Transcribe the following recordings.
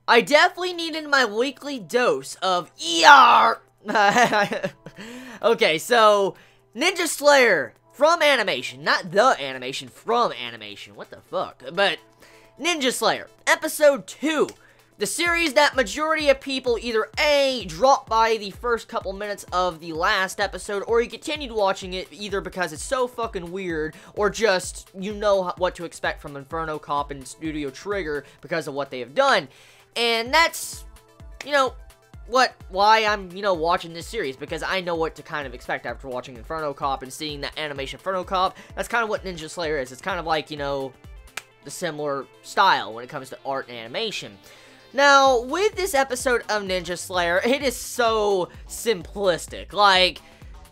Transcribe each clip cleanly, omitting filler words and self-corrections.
I definitely needed my weekly dose of Yeeart. Okay, so Ninja Slayer from animation, not the animation, from animation. What the fuck? But Ninja Slayer, episode 2. The series that majority of people either A, dropped by the first couple minutes of the last episode, or you continued watching it either because it's so fucking weird, or just you know what to expect from Inferno Cop and Studio Trigger because of what they have done. And that's, why I'm, watching this series, because I know what to kind of expect after watching Inferno Cop and seeing that animation Inferno Cop. That's kind of what Ninja Slayer is. It's kind of like, the similar style when it comes to art and animation. Now, with this episode of Ninja Slayer, it is so simplistic. Like,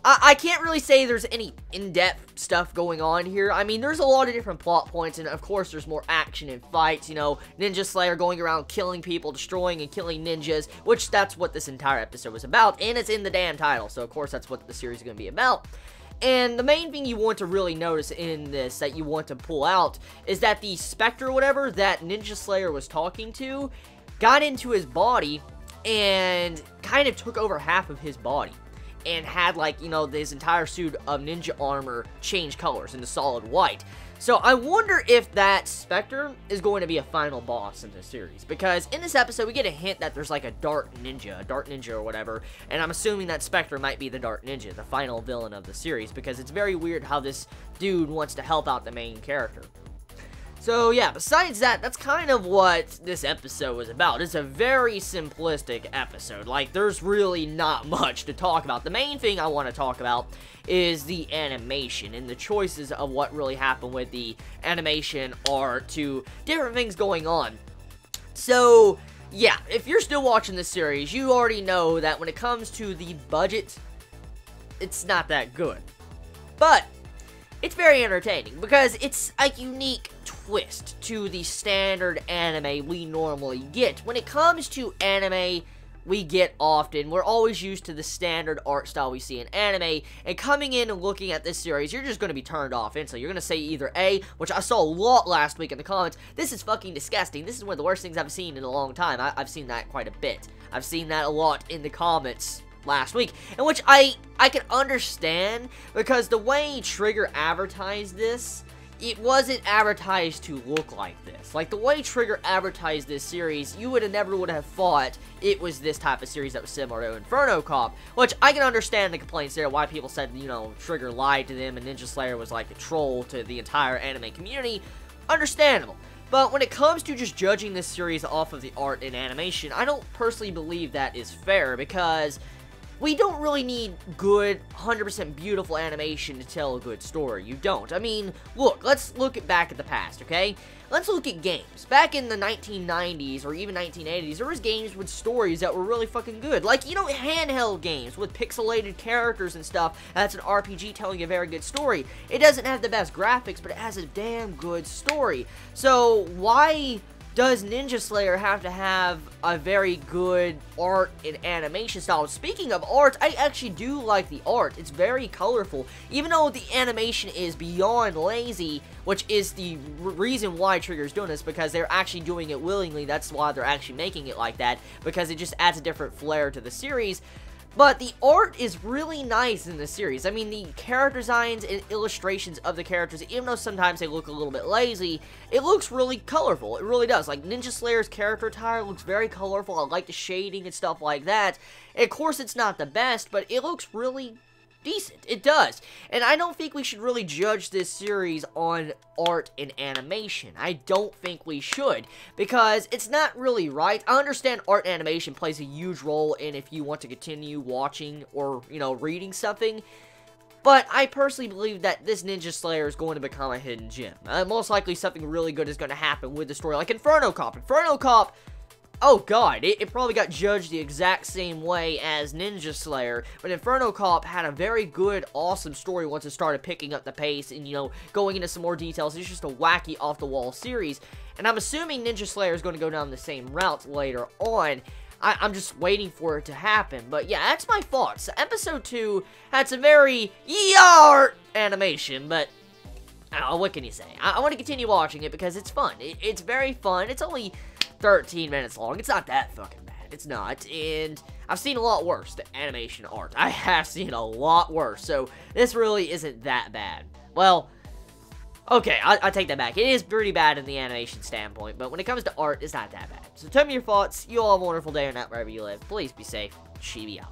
I can't really say there's any in-depth stuff going on here. I mean, there's a lot of different plot points, and of course, there's more action and fights. Ninja Slayer going around killing people, destroying and killing ninjas, which that's what this entire episode was about, and it's in the damn title, so of course, that's what the series is going to be about. And the main thing you want to really notice in this, that you want to pull out, is that the Spectre or whatever that Ninja Slayer was talking to got into his body and kind of took over half of his body and had, like, this entire suit of ninja armor change colors into solid white. So I wonder if that Spectre is going to be a final boss in this series, because in this episode we get a hint that there's like a dark ninja or whatever, and I'm assuming that Spectre might be the Dark Ninja, the final villain of the series, because it's very weird how this dude wants to help out the main character. So yeah, besides that, that's kind of what this episode was about. It's a very simplistic episode. Like, there's really not much to talk about. The main thing I want to talk about is the animation and the choices of what really happened with the animation art to different things going on. So yeah, if you're still watching this series, you already know that when it comes to the budget, it's not that good. But it's very entertaining because it's a unique twist to the standard anime we normally get. When it comes to anime we get often, we're always used to the standard art style we see in anime, and coming in and looking at this series, you're just going to be turned off instantly. You're going to say either A, which I saw a lot last week in the comments, this is fucking disgusting, this is one of the worst things I've seen in a long time. I've seen that quite a bit. I've seen that a lot in the comments last week, in which I can understand, because the way Trigger advertised this, it wasn't advertised to look like this. Like, the way Trigger advertised this series, you never would have thought it was this type of series that was similar to Inferno Cop, which I can understand the complaints there, why people said, Trigger lied to them and Ninja Slayer was like a troll to the entire anime community. Understandable. But when it comes to just judging this series off of the art and animation, I don't personally believe that is fair, because we don't really need good, 100% beautiful animation to tell a good story. You don't. I mean, look, let's look back at the past, okay? Let's look at games. Back in the 1990s, or even 1980s, there was games with stories that were really fucking good. Like, handheld games with pixelated characters and stuff. That's an RPG telling a very good story. It doesn't have the best graphics, but it has a damn good story. So, why does Ninja Slayer have to have a very good art and animation style? Speaking of art, I actually do like the art. It's very colorful. Even though the animation is beyond lazy, which is the reason why Trigger's doing this, because they're actually doing it willingly. That's why they're actually making it like that, because it just adds a different flair to the series. But the art is really nice in this series. I mean, the character designs and illustrations of the characters, even though sometimes they look a little bit lazy, it looks really colorful. It really does. Like, Ninja Slayer's character attire looks very colorful. I like the shading and stuff like that. And of course, it's not the best, but it looks really decent. It does. And I don't think we should really judge this series on art and animation. I don't think we should, because it's not really right. I understand art and animation plays a huge role in if you want to continue watching or, reading something, but I personally believe that this Ninja Slayer is going to become a hidden gem. Most likely something really good is going to happen with the story, like Inferno Cop. Inferno Cop, oh god, it probably got judged the exact same way as Ninja Slayer, but Inferno Cop had a very good, awesome story once it started picking up the pace and, going into some more details. It's just a wacky, off-the-wall series, and I'm assuming Ninja Slayer is going to go down the same route later on. I'm just waiting for it to happen, but yeah, that's my thoughts. Episode 2 had some very Yeeart animation, but what can you say? I want to continue watching it because it's fun. It's very fun. It's only 13 minutes long. It's not that fucking bad. It's not, and I've seen a lot worse, the animation art. I have seen a lot worse, so this really isn't that bad. Well, okay, I take that back. It is pretty bad in the animation standpoint, but when it comes to art, it's not that bad. So tell me your thoughts. You all have a wonderful day or night wherever you live. Please be safe. Chibi out.